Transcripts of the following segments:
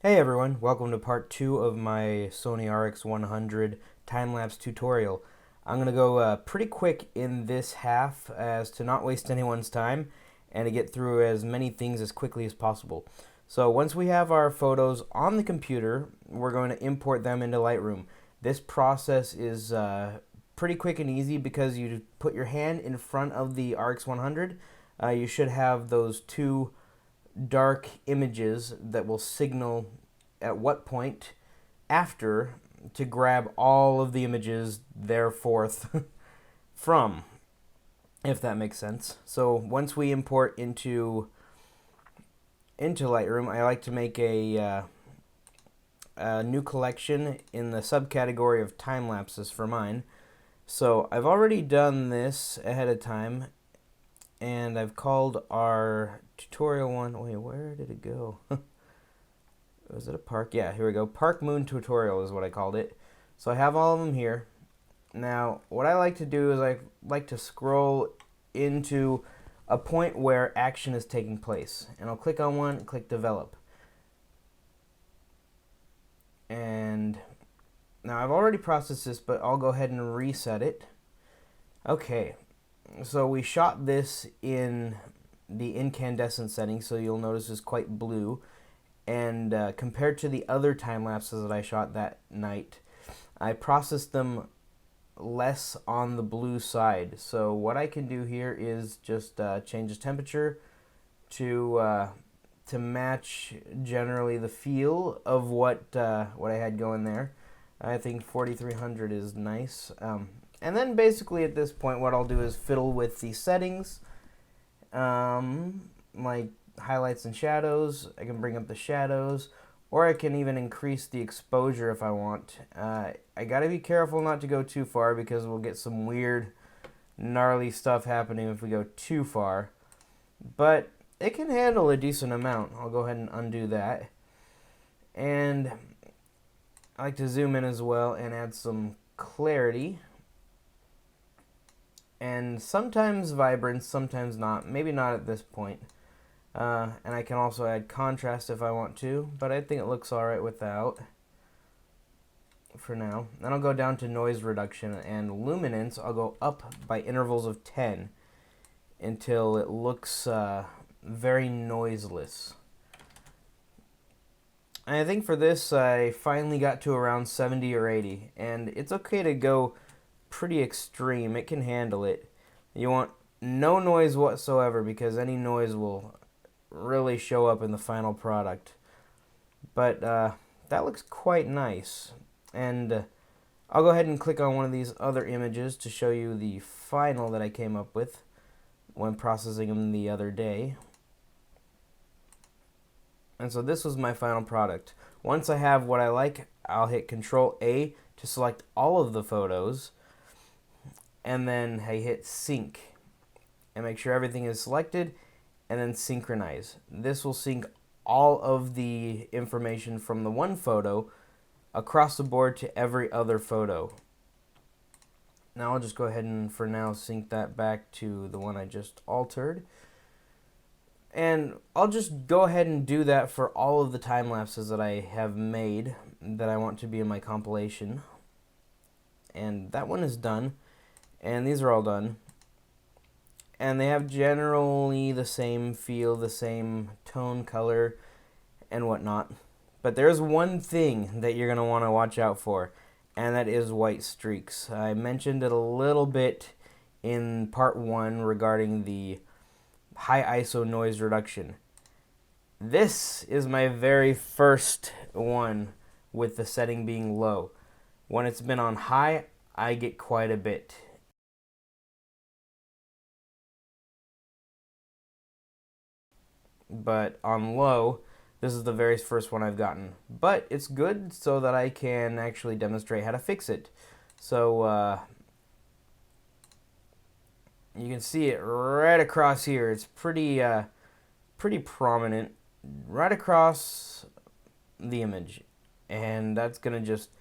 Hey everyone, welcome to part 2 of my Sony RX100 time-lapse tutorial. I'm going to go pretty quick in this half as to not waste anyone's time and to get through as many things as quickly as possible. So once we have our photos on the computer, we're going to import them into Lightroom. This process is pretty quick and easy because you put your hand in front of the RX100. You should have those two dark images that will signal at what point after to grab all of the images thereforth from, if that makes sense. So once we import into Lightroom, I like to make a new collection in the subcategory of time lapses for mine. So I've already done this ahead of time, and I've called our tutorial one. Wait, where did it go? Was it a park? Yeah, here we go. Park Moon tutorial is what I called it. So I have all of them here. Now, what I like to do is I like to scroll into a point where action is taking place. And I'll click on one, click develop. And now I've already processed this, but I'll go ahead and reset it. Okay. So we shot this in the incandescent setting, so you'll notice it's quite blue. And compared to the other time lapses that I shot that night, I processed them less on the blue side. So what I can do here is just change the temperature to match generally the feel of what I had going there. I think 4300 is nice. And then basically at this point what I'll do is fiddle with the settings, like highlights and shadows. I can bring up the shadows, or I can even increase the exposure if I want. I gotta be careful not to go too far because we'll get some weird, gnarly stuff happening if we go too far. But it can handle a decent amount. I'll go ahead and undo that. And I like to zoom in as well and add some clarity. And sometimes vibrance, sometimes not. Maybe not at this point. And I can also add contrast if I want to, but I think it looks alright without for now. Then I'll go down to noise reduction, and luminance I'll go up by intervals of 10 until it looks very noiseless. And I think for this I finally got to around 70 or 80, and it's okay to go pretty extreme. It can handle it. You want no noise whatsoever because any noise will really show up in the final product. But that looks quite nice. And I'll go ahead and click on one of these other images to show you the final that I came up with when processing them the other day. And so this was my final product. Once I have what I like, I'll hit Control A to select all of the photos, and then I hit sync and make sure everything is selected, and then synchronize. This will sync all of the information from the one photo across the board to every other photo. Now I'll just go ahead and for now sync that back to the one I just altered. And I'll just go ahead and do that for all of the time lapses that I have made that I want to be in my compilation. And that one is done. And these are all done. And they have generally the same feel, the same tone, color, and whatnot. But there's one thing that you're going to want to watch out for, and that is white streaks. I mentioned it a little bit in part 1 regarding the high ISO noise reduction. This is my very first one with the setting being low. When it's been on high, I get quite a bit. But on low, this is the very first one I've gotten. But it's good so that I can actually demonstrate how to fix it. So you can see it right across here. It's pretty prominent right across the image, and that's gonna just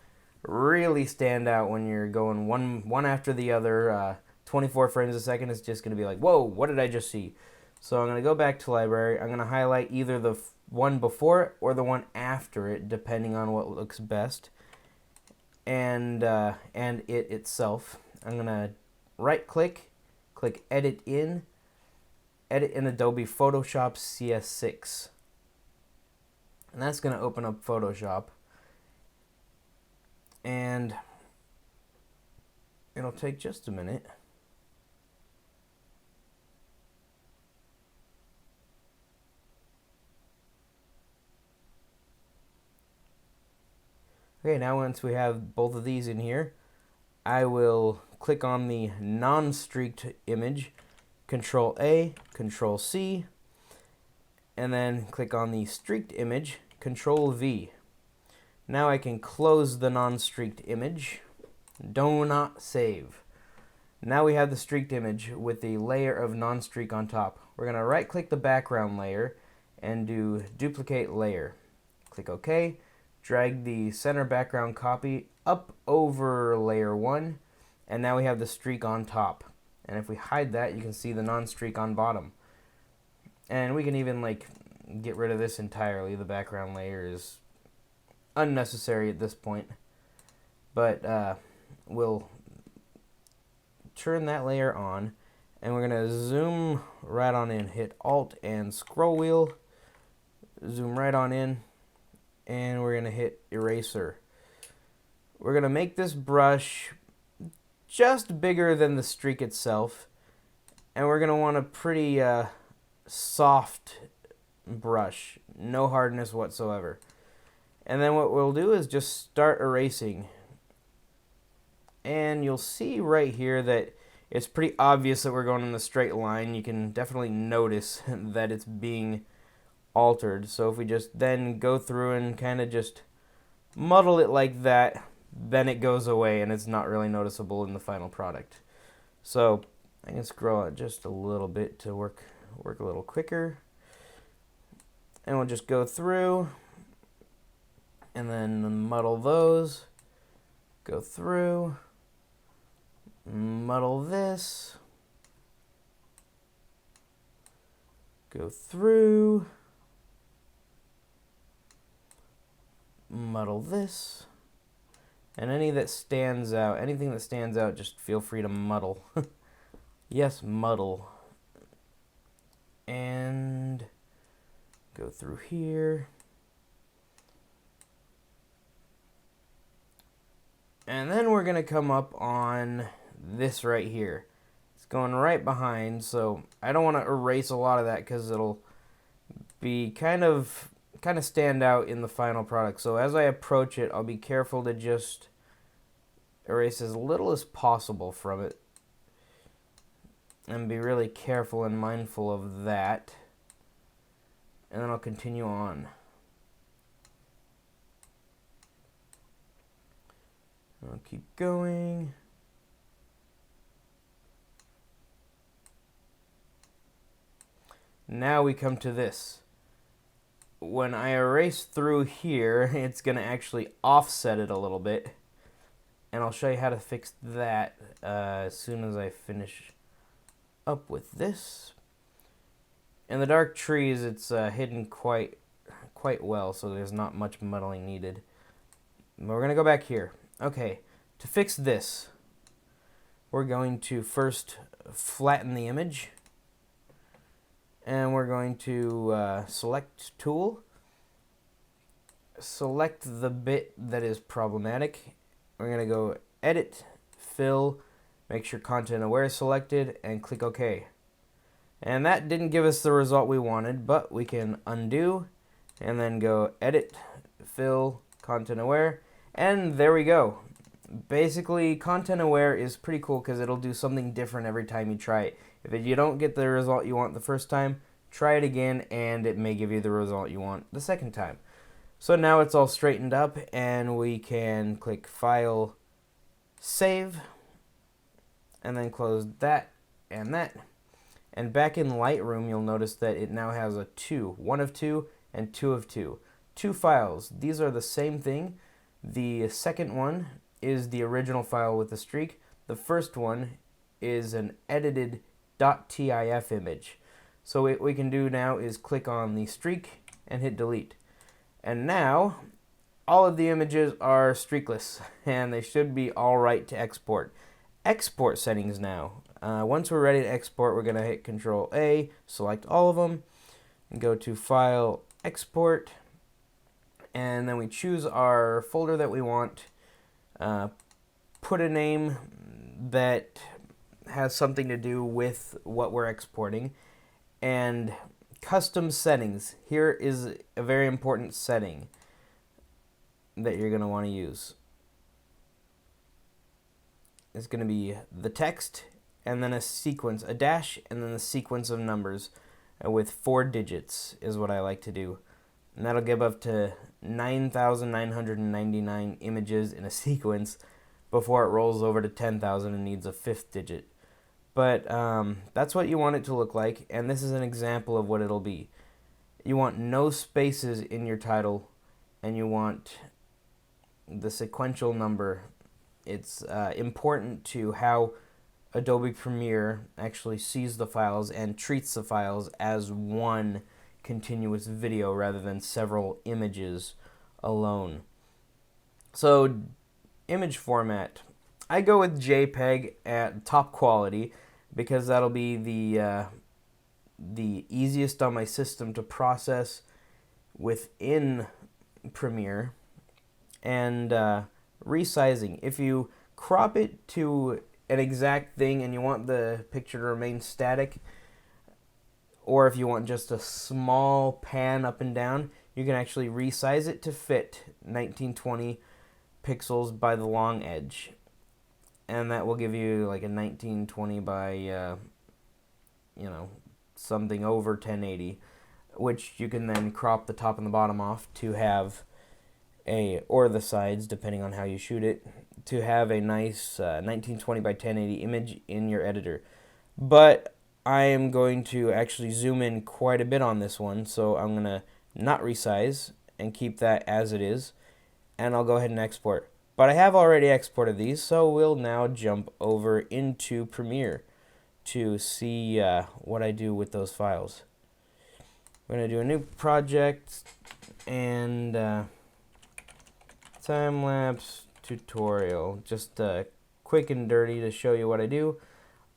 really stand out when you're going one after the other. 24 frames a second is just gonna be like, whoa, what did I just see? So I'm going to go back to library. I'm going to highlight either the one before it or the one after it, depending on what looks best, and it itself. I'm going to right click, click edit in Adobe Photoshop CS6. And that's going to open up Photoshop. And it'll take just a minute. Okay, now once we have both of these in here, I will click on the non-streaked image, Control A, Control C, and then click on the streaked image, Control V. Now I can close the non-streaked image. Do not save. Now we have the streaked image with the layer of non-streak on top. We're going to right-click the background layer and do duplicate layer. Click OK. Drag the center background copy up over layer 1, and now we have the streak on top. And if we hide that, you can see the non-streak on bottom. And we can even get rid of this entirely. The background layer is unnecessary at this point. But we'll turn that layer on, and we're going to zoom right on in. Hit Alt and scroll wheel, zoom right on in, and we're going to hit eraser. We're going to make this brush just bigger than the streak itself, and we're going to want a pretty soft brush, no hardness whatsoever. And then what we'll do is just start erasing. And you'll see right here that it's pretty obvious that we're going in a straight line. You can definitely notice that it's being altered. So if we just then go through and kind of just muddle it like that, then it goes away and it's not really noticeable in the final product. So I can scroll it just a little bit to work a little quicker. And we'll just go through and then muddle those, go through, muddle this, go through, muddle this, and anything that stands out, just feel free to muddle. Yes, muddle. And go through here. And then we're going to come up on this right here. It's going right behind, so I don't want to erase a lot of that because it'll be kind of stand out in the final product. So as I approach it, I'll be careful to just erase as little as possible from it. And be really careful and mindful of that. And then I'll continue on. I'll keep going. Now we come to this. When I erase through here, it's going to actually offset it a little bit. And I'll show you how to fix that as soon as I finish up with this. In the dark trees, it's hidden quite well, so there's not much muddling needed. But we're going to go back here. Okay, to fix this, we're going to first flatten the image. And we're going to select tool, select the bit that is problematic. We're going to go edit, fill, make sure content aware is selected, and click OK. And that didn't give us the result we wanted, but we can undo and then go edit, fill, content aware, and there we go. Basically, content aware is pretty cool because it'll do something different every time you try it. If you don't get the result you want the first time, try it again and it may give you the result you want the second time. So now it's all straightened up and we can click File, Save, and then close that and that. And back in Lightroom, you'll notice that it now has a 2, 1 of 2 and 2 of 2. 2 files. These are the same thing. The second one is the original file with the streak. The first one is an edited .tif image. So what we can do now is click on the streak and hit delete. And now all of the images are streakless and they should be all right to export. Export settings now. Once we're ready to export, we're going to hit Control A, select all of them, and go to File, Export, and then we choose our folder that we want, put a name that has something to do with what we're exporting, and custom settings. Here is a very important setting that you're going to want to use. It's going to be the text and then a sequence, a dash, and then a sequence of numbers with 4 digits is what I like to do. And that'll give up to 9,999 images in a sequence before it rolls over to 10,000 and needs a 5th digit. But that's what you want it to look like, and this is an example of what it'll be. You want no spaces in your title, and you want the sequential number. It's important to how Adobe Premiere actually sees the files and treats the files as one continuous video rather than several images alone. So, image format. I go with JPEG at top quality because that'll be the easiest on my system to process within Premiere. And resizing. If you crop it to an exact thing and you want the picture to remain static, or if you want just a small pan up and down, you can actually resize it to fit 1920 pixels by the long edge. And that will give you like a 1920 by, something over 1080, which you can then crop the top and the bottom off to have or the sides, depending on how you shoot it, to have a nice 1920 by 1080 image in your editor. But I am going to actually zoom in quite a bit on this one, so I'm going to not resize and keep that as it is, and I'll go ahead and export. But I have already exported these, so we'll now jump over into Premiere to see what I do with those files. We're going to do a new project, and time-lapse tutorial, just quick and dirty to show you what I do.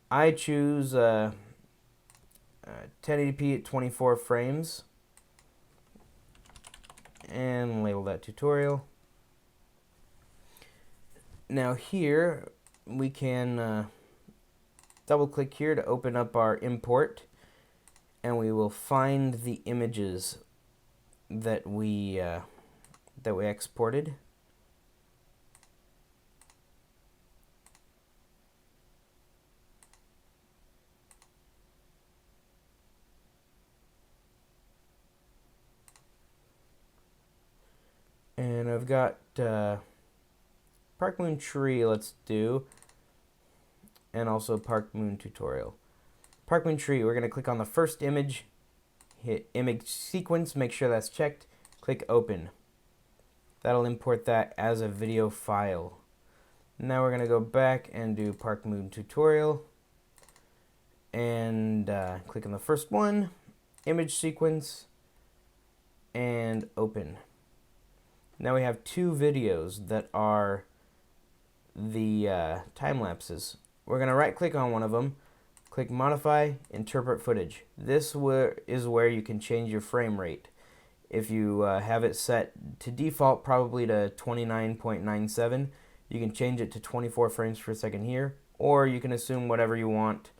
I choose 1080p at 24 frames and label that tutorial. Now here we can double click here to open up our import, and we will find the images that we exported. And I've got Park Moon Tree, let's do, and also Park Moon Tutorial. Park Moon Tree, we're going to click on the first image, hit Image Sequence, make sure that's checked, click Open. That'll import that as a video file. Now we're going to go back and do Park Moon Tutorial, and click on the first one, Image Sequence, and Open. Now we have 2 videos that are the time lapses. We're going to right click on one of them, click Modify, Interpret Footage. This is where you can change your frame rate. If you have it set to default, probably to 29.97, you can change it to 24 frames per second here, or you can assume whatever you want.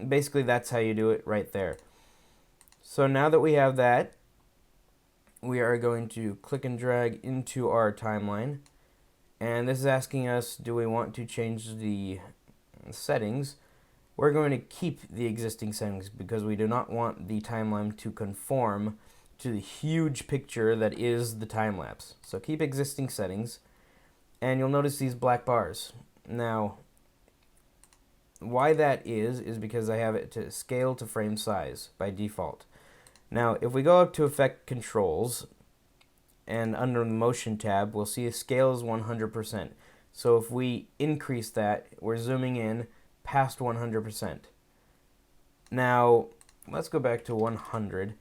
Basically, that's how you do it right there. So now that we have that, we are going to click and drag into our timeline, and this is asking us, do we want to change the settings? We're going to keep the existing settings because we do not want the timeline to conform to the huge picture that is the time-lapse. So keep existing settings, and you'll notice these black bars. Now, why that is because I have it to scale to frame size by default. Now, if we go up to Effect Controls, and under the Motion tab, we'll see a scale is 100%. So if we increase that, we're zooming in past 100%. Now, let's go back to 100.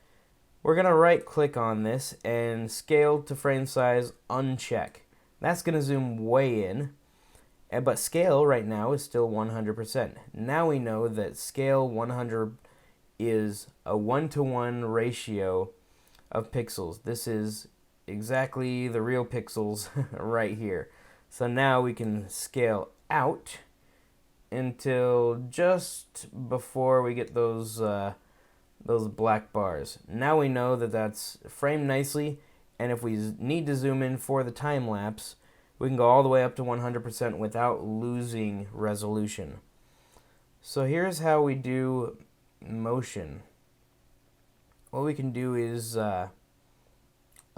We're going to right click on this and scale to frame size uncheck. That's going to zoom way in, but scale right now is still 100%. Now we know that scale 100 is a 1-to-1 ratio of pixels. This is exactly the real pixels right here. So now we can scale out until just before we get those black bars. Now we know that that's framed nicely, and if we need to zoom in for the time lapse, we can go all the way up to 100% without losing resolution. So here's how we do motion. What we can do is a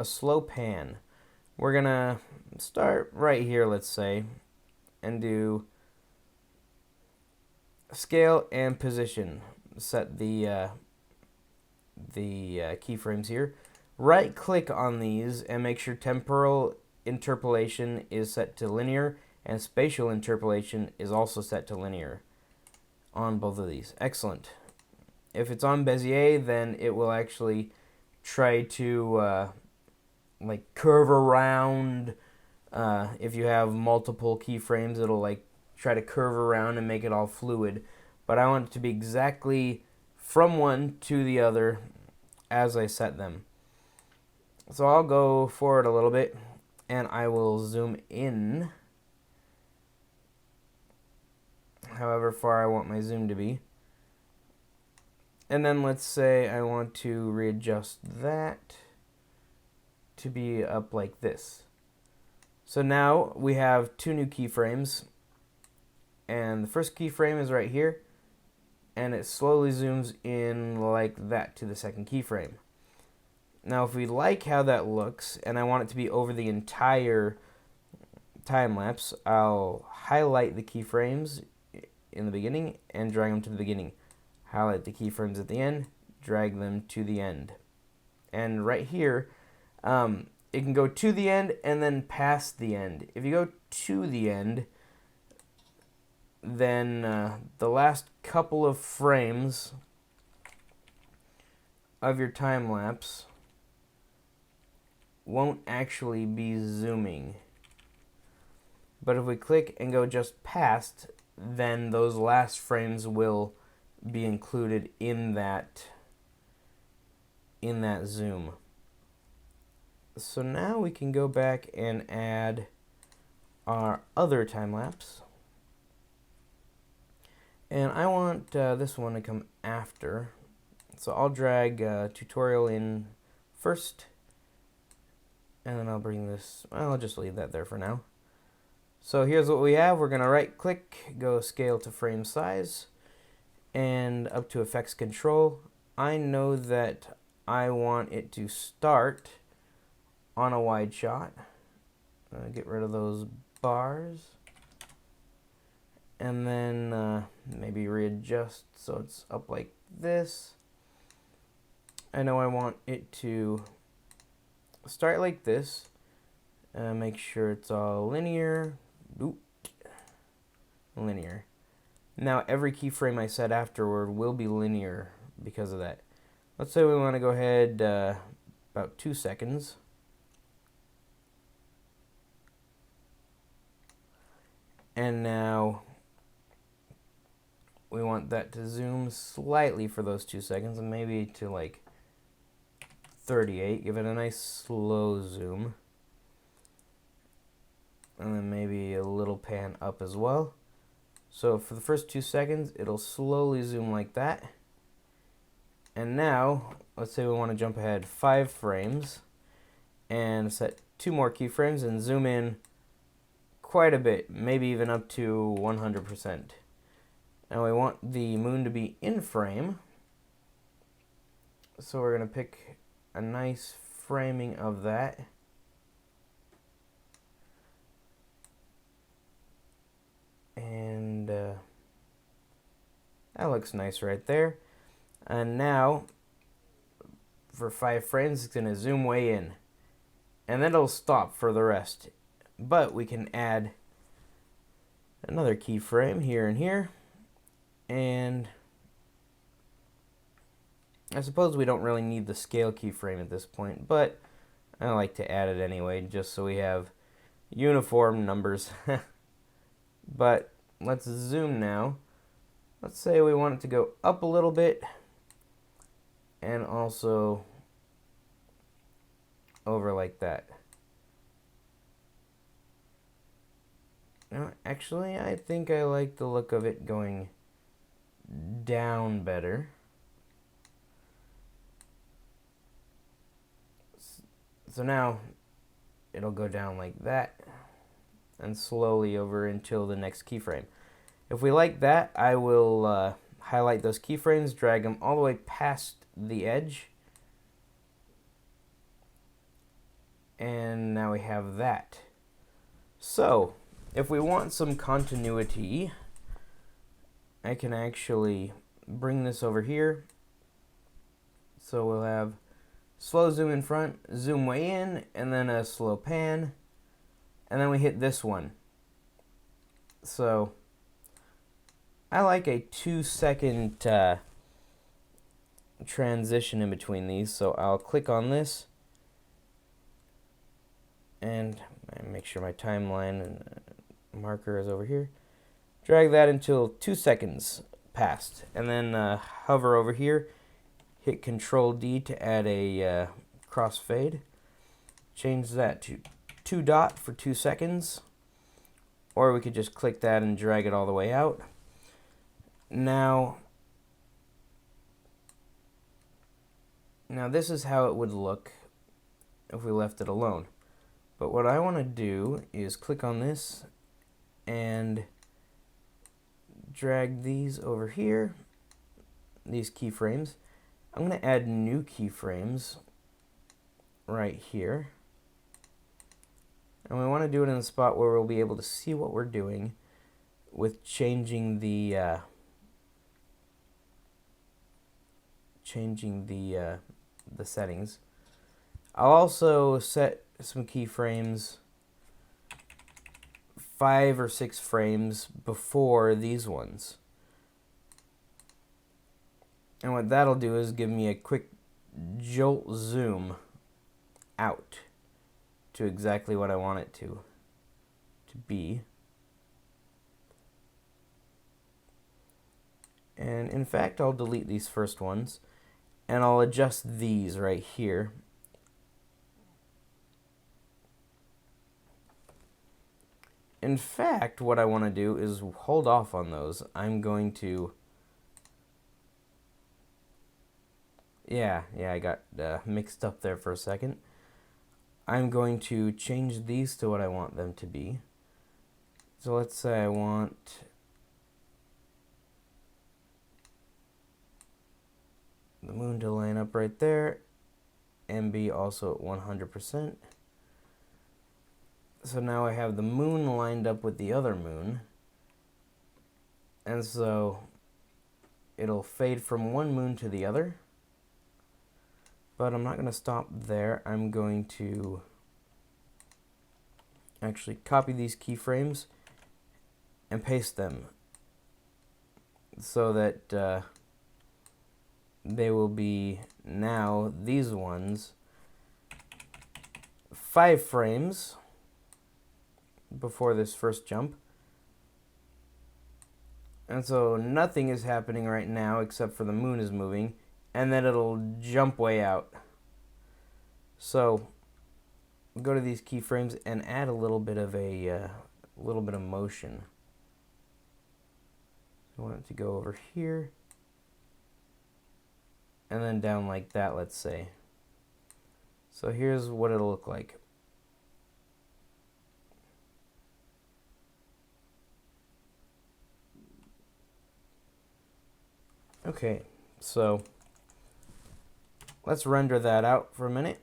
slow pan. We're gonna start right here, let's say, and do scale and position. Set the keyframes here. Right click on these and make sure temporal interpolation is set to linear and spatial interpolation is also set to linear on both of these. Excellent. If it's on Bezier, then it will actually try to like curve around. If you have multiple keyframes, it'll like try to curve around and make it all fluid. But I want it to be exactly from one to the other as I set them. So I'll go forward a little bit and I will zoom in however far I want my zoom to be. And then let's say I want to readjust that to be up like this. So now we have two new keyframes, and the first keyframe is right here, and it slowly zooms in like that to the second keyframe. Now if we like how that looks, and I want it to be over the entire time lapse, I'll highlight the keyframes in the beginning and drag them to the beginning. Highlight the keyframes at the end, drag them to the end. And right here, it can go to the end and then past the end. If you go to the end, then the last couple of frames of your time lapse won't actually be zooming. But if we click and go just past, then those last frames will be included in that zoom. So now we can go back and add our other time lapse. And I want this one to come after. So I'll drag tutorial in first. And then I'll bring this, well, I'll just leave that there for now. So here's what we have. We're going to right click, go scale to frame size, and up to effects control. I know that I want it to start on a wide shot. Get rid of those bars. And then maybe readjust so it's up like this. I know I want it to start like this. Make sure it's all linear. Oop. Linear. Now every keyframe I set afterward will be linear because of that. Let's say we want to go ahead about 2 seconds. And now we want that to zoom slightly for those 2 seconds, and maybe to like 38. Give it a nice slow zoom. And then maybe a little pan up as well. So for the first 2 seconds, it'll slowly zoom like that. And now, let's say we want to jump ahead 5 frames and set 2 more keyframes and zoom in quite a bit, maybe even up to 100%. Now we want the moon to be in frame. So we're going to pick a nice framing of that. And that looks nice right there. And now, for 5 frames, it's going to zoom way in. And then it'll stop for the rest. But we can add another keyframe here and here. And I suppose we don't really need the scale keyframe at this point, but I like to add it anyway, just so we have uniform numbers. But let's zoom now. Let's say we want it to go up a little bit and also over like that. Now, actually, I think I like the look of it going down better. So now it'll go down like that and slowly over until the next keyframe. If we like that, I will highlight those keyframes, drag them all the way past the edge, and now we have that. So if we want some continuity, I can actually bring this over here. So we'll have slow zoom in front, zoom way in, and then a slow pan, and then we hit this one. So I like a 2-second transition in between these, so I'll click on this and make sure my timeline and marker is over here. Drag that until 2 seconds passed, and then hover over here, hit Control D to add a crossfade. Change that to 2 dot for 2 seconds, or we could just click that and drag it all the way out. Now this is how it would look if we left it alone. But what I want to do is click on this and drag these over here, these keyframes. I'm going to add new keyframes right here. And we want to do it in a spot where we'll be able to see what we're doing with changing the settings. I'll also set some keyframes 5 or 6 frames before these ones. And what that'll do is give me a quick jolt zoom out to exactly what I want it to be. And in fact, I'll delete these first ones, and I'll adjust these right here. In fact, what I want to do is hold off on those. I'm going to... Yeah, I got mixed up there for a second. I'm going to change these to what I want them to be. So let's say I want the moon to line up right there and be also at 100%. So now I have the moon lined up with the other moon, and so it'll fade from one moon to the other. But I'm not going to stop there. I'm going to actually copy these keyframes and paste them so that they will be now these ones 5 frames before this first jump. And so nothing is happening right now except for the moon is moving, and then it'll jump way out. So go to these keyframes and add a little bit of motion. I want it to go over here and then down like that, let's say. So here's what it'll look like. Okay, so let's render that out for a minute.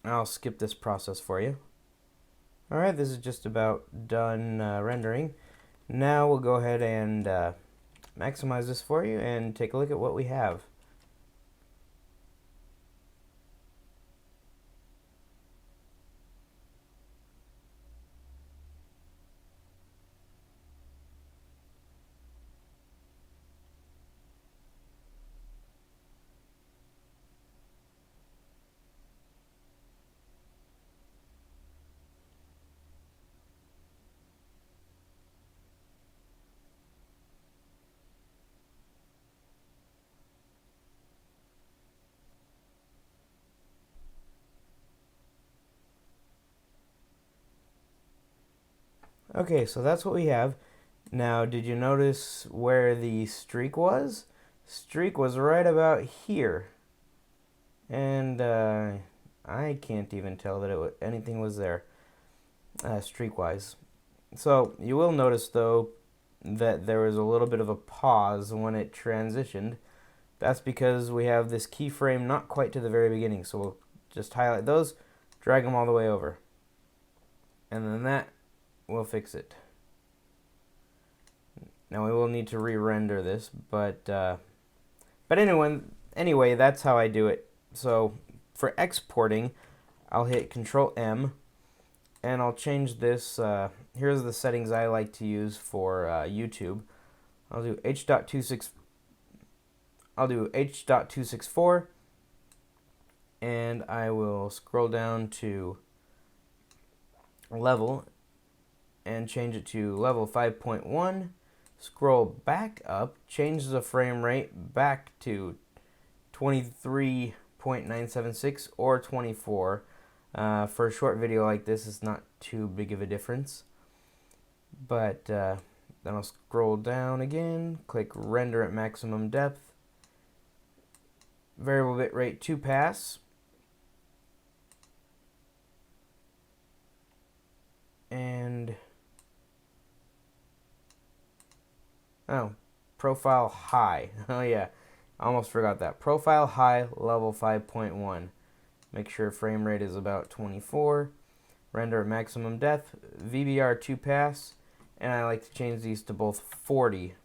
I'll skip this process for you. Alright, this is just about done rendering. Now we'll go ahead and maximize this for you and take a look at what we have. Okay, so that's what we have. Now, did you notice where the streak was? Streak was right about here. And I can't even tell that anything was there, streak-wise. So you will notice, though, that there was a little bit of a pause when it transitioned. That's because we have this keyframe not quite to the very beginning. So we'll just highlight those, drag them all the way over. And then that will fix it. Now we will need to re-render this, but anyway, that's how I do it. So for exporting, I'll hit Control M, and I'll change this. Here's the settings I like to use for YouTube. I'll do H.264, and I will scroll down to level and change it to level 5.1. Scroll back up, change the frame rate back to 23.976 or 24. For a short video like this, it's not too big of a difference. But then I'll scroll down again, click render at maximum depth, variable bitrate 2 pass, and profile high. Oh yeah, I almost forgot that. Profile high, level 5.1. Make sure frame rate is about 24. Render at maximum depth, VBR 2 pass, and I like to change these to both 40.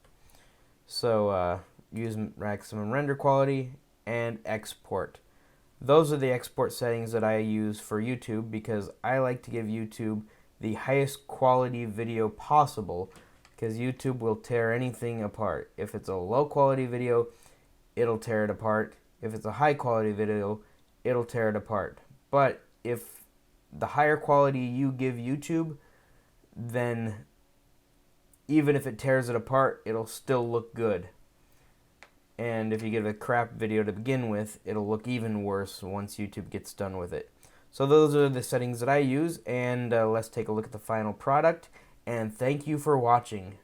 So use maximum render quality and export. Those are the export settings that I use for YouTube because I like to give YouTube the highest quality video possible, because YouTube will tear anything apart. If it's a low quality video, it'll tear it apart. If it's a high quality video, it'll tear it apart. But if the higher quality you give YouTube, then even if it tears it apart, it'll still look good. And if you give a crap video to begin with, it'll look even worse once YouTube gets done with it. So those are the settings that I use, and let's take a look at the final product. And thank you for watching.